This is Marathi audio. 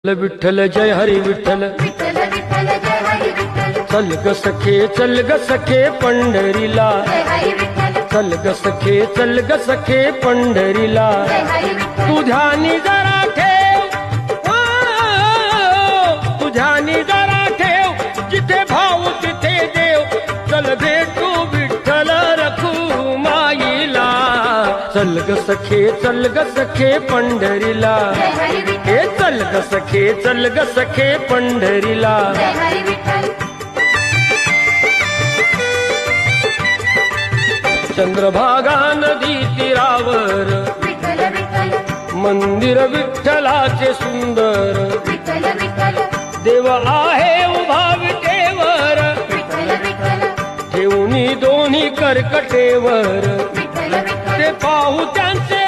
विठ्ठल जय हरी विठ्ठल, विठ्ठल विठ्ठल जय हरी विठ्ठल, चल ग सखे पंढरीला, जय हरी विठ्ठल, चल ग सखे पंढरीला, जय हरी विठ्ठल, तुझ्यानी जरा ठेव, तुझ्यानी जरा ठेव, जिथे भाऊ तिथे देव, चल भेटू विठ्ठल रखू माईला, चल ग सखे पंढरीला, जय हरी विठ्ठल, हे चल ग सखे पंढरीला. जय हरी विठ्ठल, चंद्रभागा नदी तीरावर, विठ्ठल विठ्ठल, मंदिर विठ्ठलाचे सुंदर, विठ्ठल विठ्ठल, देव आहे उभा विटेवर, विठ्ठल विठ्ठल, ठेवूनी दोन्ही कर्कटेवर, विठ्ठल विठ्ठल, ते पाहू त्यांचे